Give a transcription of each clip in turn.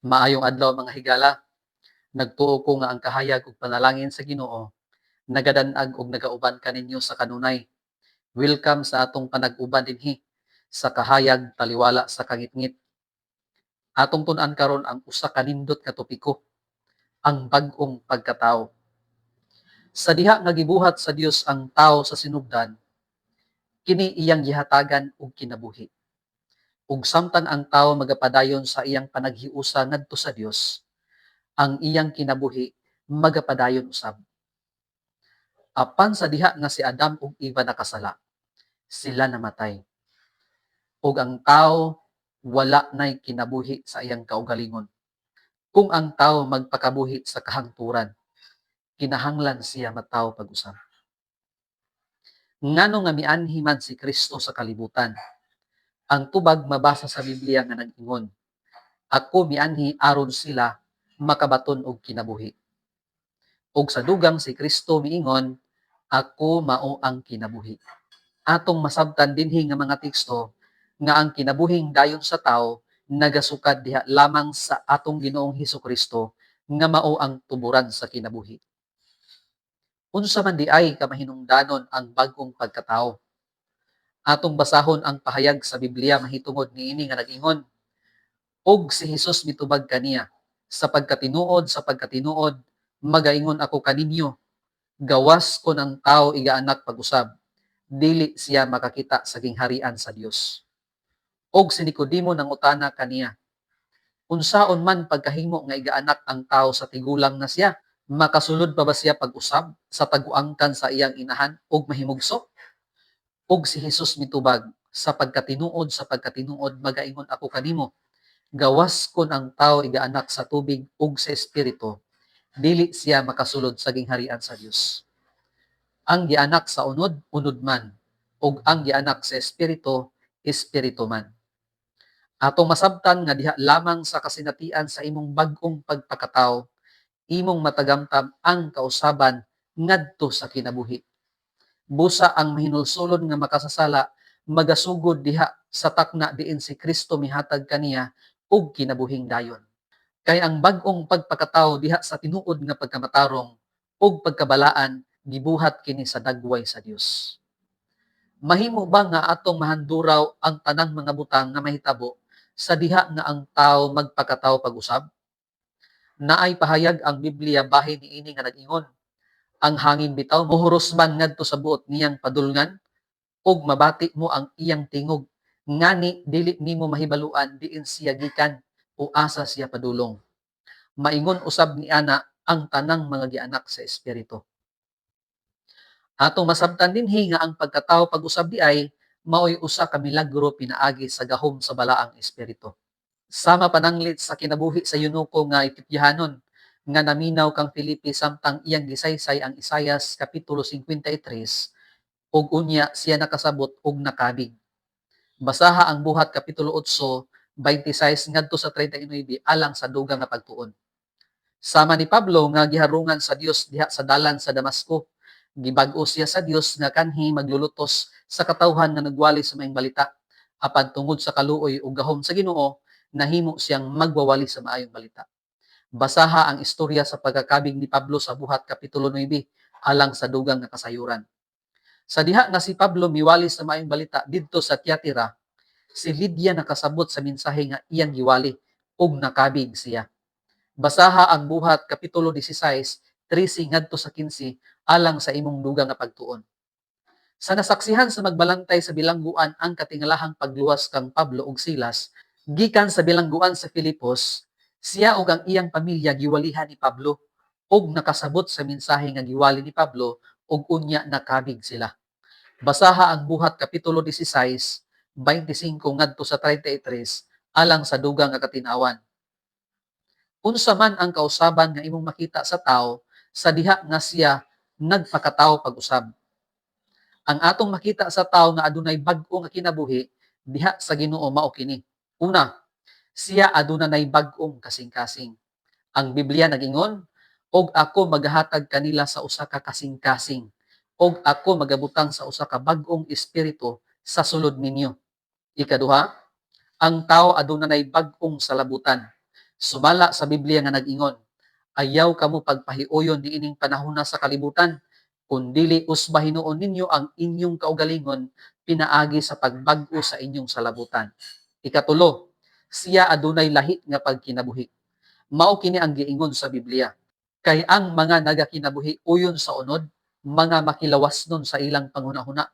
Maayong adlaw mga higala, nagtuo ko nga ang kahayag ug panalangin sa Ginoo nagadan-ag og nagauban kaninyo sa kanunay. Welcome sa atong panag-uban dinhi sa kahayag taliwala sa kangitngit. Atong tun-an karon ang usa ka nindot ka topiko, ang bag-ong pagkatawo. Sa diha nga gibuhat sa Dios ang tawo sa sinugdan, kini iyang gihatagan og kinabuhi. Ug samtang ang tawo magapadayon sa iyang panaghiusa ngadto sa Dios, ang iyang kinabuhi magapadayon usab. Apan sa diha nga si Adam ug Eva nakasala, sila namatay. Ug ang tawo wala nay kinabuhi sa iyang kaugalingon. Kung ang tawo magpakabuhi sa kahangturan, kinahanglan siya mataw pag-usab. Ngano nga mianhi man si Kristo sa kalibutan. Ang tubag mabasa sa Biblia nga nag-ingon, ako mianhi aron sila makabaton og kinabuhi. Ug sa dugang si Kristo miingon, ako mao ang kinabuhi. Atong masabtan dinhi nga mga teksto nga ang kinabuhing dayon sa tawo nagasukad diha lamang sa atong Ginoong Hesukristo nga mao ang tuburan sa kinabuhi. Unsa man di ay kamahinungdanon ang bag-ong pagkatawo. Atong basahon ang pahayag sa Biblia mahitungod niini nga nag-ingon, og si Hesus mitubag kaniya, sa pagkatinuod, magaingon ako kaninyo, gawas ko ng tao igaanak pag-usab, dili siya makakita sa gingharian sa Dios. Og si Nicodemo nangutana kaniya, unsaon man pagkahimo nga igaanak ang tao sa tigulang na siya, makasulod pa ba siya pag-usab sa taguangkan sa iyang inahan og mahimugso? Og si Hesus mitubag, sa pagkatinuod magaingon ako kanimo, gawas kon ang tao igaanak sa tubig ug sa espiritu, dili siya makasulod sa gingharian sa Dios. Ang gianak sa unod, unod man, ug ang gianak sa espiritu, espiritu man. Atong masabtan nga diha lamang sa kasinatian sa imong bag-ong pagpakatawo, imong matagamtam ang kausaban ngadto sa kinabuhi. Busa ang mahinulsulon nga makasasala, magasugod diha sa takna diin si Kristo mihatag kaniya og kinabuhing dayon. Kay ang bag-ong pagpakatawo diha sa tinuod nga pagkamatarong ug pagkabalaan gibuhat kini sa dagway sa Dios. Mahimo ba nga atong mahanduraw ang tanang mga butang nga mahitabo sa diha nga ang tawo magpakatawo pag-usab? Naay pahayag ang Biblia bahin niini nga nag-ingon, ang hangin bitaw mohurosban ngadto sa buot niyang padulngan ug mabati mo ang iyang tingog, ngani dili nimo mahibaluan diin siya gikan o asa siya padulong. Maingon usab ni ana ang tanang mga gianak sa espiritu. Atong masabtan dinhi nga ang pagkatawo pag-usab di ay maoy usa ka milagro pinaagi sa gahom sa balaang espiritu. Sama pananglit sa kinabuhi sa yunuko nga Etipyahanon nga naminaw kang Filipi samtang iyang gisaysay ang Isaias kapitulo 53 ug unya siya nakasabot og nakabig. Basaha ang buhat kapitulo 8, 26 ngadto sa 39 alang sa dugang nga pagtuon. Sama ni Pablo nga giharungan sa Dios diha sa dalan sa Damasco, gibag-o siya sa Dios nga kanhi maglulutos sa katawhan nga nagwali sa maayong balita. Apan tungod sa kaluoy ug gahom sa Ginoo, nahimo siyang magwawali sa maayong balita. Basaha ang istorya sa pagkakabig ni Pablo sa buhat kapitulo 9 alang sa dugang nga kasayuran. Sa diha nga si Pablo miwali sa maayong balita didto sa Tiatira, si Lydia nakasabot sa mensahe nga iyang giwali ug nakabig siya. Basaha ang buhat kapitulo 16, 13 ngadto sa 15 alang sa imong dugang nga pagtuon. Sa nasaksihan sa magbalantay sa bilangguan ang katingalahang pagluwas kang Pablo ug Silas gikan sa bilangguan sa Filipos, siya ug ang iyang pamilya giwalihan ni Pablo ug nakasabot sa mensahe nga giwali ni Pablo ug unya nakabig sila. Basaha ang buhat kapitulo 16, 25 ngadto sa 33 alang sa dugang nga katinawan. Unsa man ang kausaban nga imong makita sa tao sa diha nga siya nagpakatawo pag-usab. Ang atong makita sa tao nga adunay bag-o nga kinabuhi diha sa Ginoo mao kini. Una, siya adunay bag-ong kasing-kasing. Ang Biblia nag-ingon, og ako magahatag kanila sa usa ka kasing-kasing, og ako magabutang sa usa ka bag-ong espiritu sa sulod ninyo. Ikaduha, ang tao adunay bag-ong salabutan. Sumala sa Biblia nga nag-ingon, ayaw kamo pagpahiuyon niining panahona sa kalibutan, kundili usba hinuon ninyo ang inyong kaugalingon pinaagi sa pagbag-o sa inyong salabutan. Ikatulo, siya adunay lahi nga pagkinabuhi. Mao kini ang giingon sa Biblia. Kay ang mga nagakinabuhi uyon sa unod, mga makilawas nun sa ilang panghunahuna.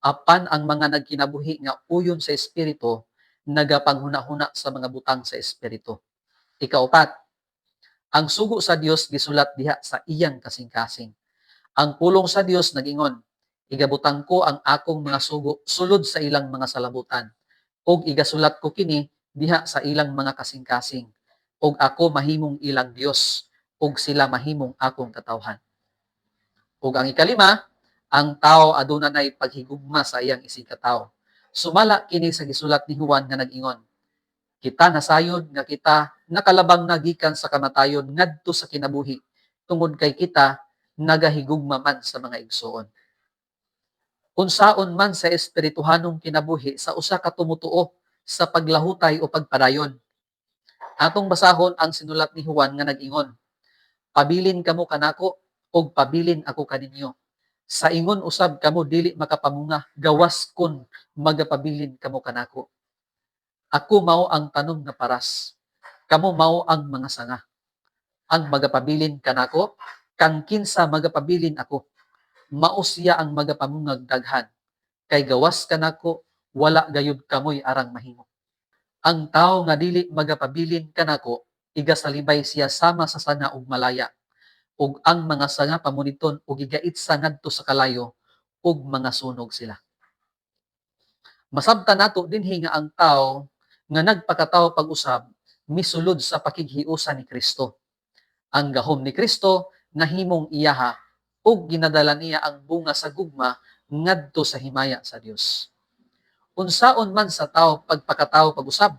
Apan ang mga nagkinabuhi nga uyon sa espiritu, nagapanghuna-huna sa mga butang sa espiritu. Ikaupat, ang sugo sa Dios gisulat diha sa iyang kasing-kasing. Ang pulong sa Dios nag-ingon, igabutang ko ang akong mga sugo sulod sa ilang mga salabutan, ug igasulat ko kini diha sa ilang mga kasing-kasing, ug ako mahimong ilang Dios, ug sila mahimong akong katawhan. Ug ang ikalima, ang tao adunay paghigugma sa iyang isikatawo. Sumala kini sa gisulat ni Juan nga nag-ingon, kita nasayod nga kita nakalabang nagikan sa kamatayon ngadto sa kinabuhi, tungod kay kita nagahigugma man sa mga igsoon. Unsaon man sa espirituhanong kinabuhi sa usa ka tumutuo sa paglahutay o pagpadayon. Atong basahon ang sinulat ni Juan nga nag-ingon, pabilin kamo kanako og pabilin ako kaninyo. Sa ingon usab kamo dili makapamunga, gawas kon magapabilin kamo kanako. Ako mao ang tanom nga paras, kamo mao ang mga sanga. Ang magapabilin kanako, kang kinsa magapabilin ako, mao siya ang magapamungag daghan. Kay gawas kanako, wala gayud kamoy arang mahimo. Ang tao nga dili magapabilin kanako, igasalibay siya sama sa sanga ug malaya, ug ang mga sanga pamuniton ug igaitsa ngadto sa kalayo, ug mga sunog sila. Masabtan nato dinhi nga ang tao nga nagpakatawo pag-usab misulod sa pakighiusa ni Kristo. Ang gahom ni Kristo nahimong iyaha ug ginadala niya ang bunga sa gugma ngadto sa himaya sa Dios. Unsaon man sa tao pagpakatawo pag-usab,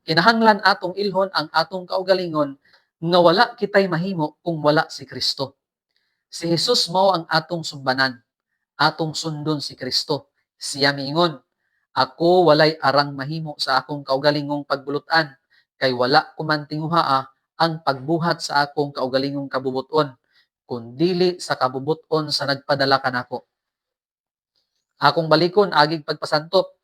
kinahanglan atong ilhon ang atong kaugalingon nga wala kitay mahimo kung wala si Kristo. Si Jesus mao ang atong sumbanan, atong sundon si Kristo. Siya miingon, ako walay arang mahimo sa akong kaugalingong pagbulutan, kay wala ko man tinguhaa ang pagbuhat sa akong kaugalingong kabubuton, kundili sa kabubuton sa nagpadala kanako. Akong balikon agig pagpasantop,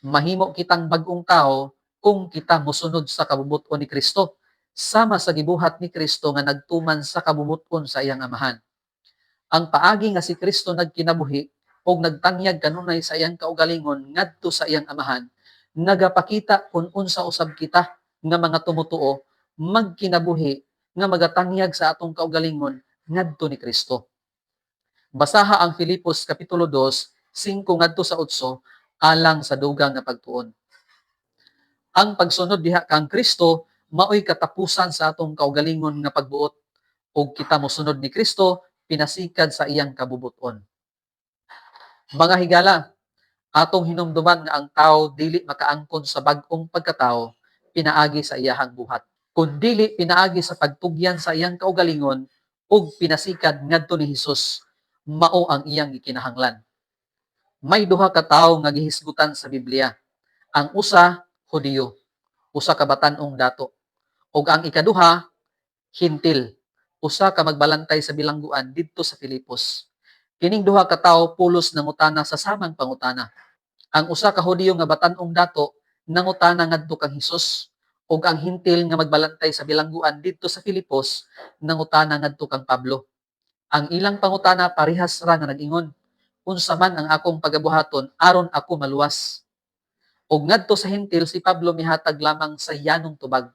mahimo kitang bag-ong tao kung kita mosunod sa kabubuton ni Kristo, sama sa gibuhat ni Kristo nga nagtuman sa kabubuton sa iyang amahan. Ang paagi nga si Kristo nagkinabuhi o nagtanyag kanunay sa iyang kaugalingon ngadto sa iyang amahan, nagapakita kung unsa usab kita nga mga tumutuo magkinabuhi nga magatanyag sa atong kaugalingon ngadto ni Kristo. Basaha ang Filipos kapitulo 2, 5 ngadto sa 8 alang sa dugang nga pagtuon. Ang pagsunod diha kang Kristo maoy katapusan sa atong kaugalingon nga pagbuot, ug kita mosunod ni Kristo pinasikad sa iyang kabubuton. Mga higala, atong hinumduman nga ang tao dili makaangkon sa bag-ong pagkatao pinaagi sa iyahang buhat, kun dili pinaagi sa pagtugyan sa iyang kaugalingon ug pinasikad ngadto ni Hesus, mao ang iyang gikinahanglan. May duha ka tawo nga gihisgutan sa Biblia. Ang usa Hudiyo, usa ka batan-ong dato, ug ang ikaduha Hintil, usa ka magbalantay sa bilangguan didto sa Filipos. Kining duha ka tawo pulos nangutana sa samang pangutana. Ang usa ka Hudiyo nga batan-ong dato nangutana ngadto kang Hesus, ug ang Hintil nga magbalantay sa bilangguan didto sa Filipos nangutana ngadto kang Pablo. Ang ilang pangutana parehas ra nga nag-ingon, unsa man ang akong pagabuhaton aron ako maluwas. Og ngadto sa Hintil si Pablo mihatag lamang sa yanong tubag.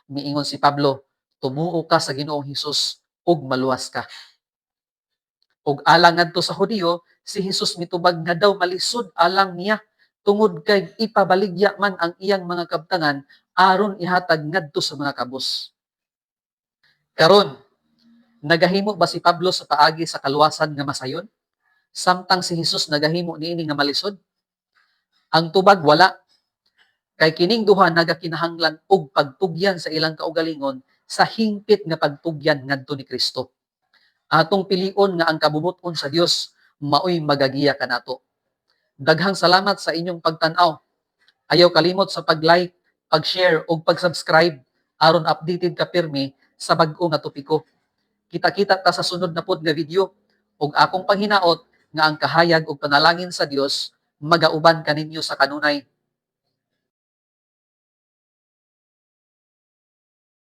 Miingon si Pablo, tumuo ka sa Ginoong Hesus ug maluwas ka. Ug alang ngadto sa Hudiyo, si Hesus mitubag nga daw malisod alang niya tungod kay ipabaligya man ang iyang mga kabtangan aron ihatag ngadto sa mga kabus. Karon, nagahimo ba si Pablo sa paagi sa kaluwasan nga masayon? Samtang si Hesus nagahimo niini nga malisod? Ang tubag wala. Kay kining duha nagakinahanglan og pagtugyan sa ilang kaugalingon sa hingpit nga pagtugyan ngadto ni Kristo. Atong pilion nga ang kabubuton sa Dios maoy magagiya kanato. Daghang salamat sa inyong pagtan-aw. Ayaw kalimot sa pag-like, pag-share ug pag-subscribe aron updated ka pirmi sa bag-o nga topiko. Kita-kita ta sa sunod na pod nga video ug akong panghinaot nga ang kahayag ug panalangin sa Dios magauban kaninyo sa kanunay.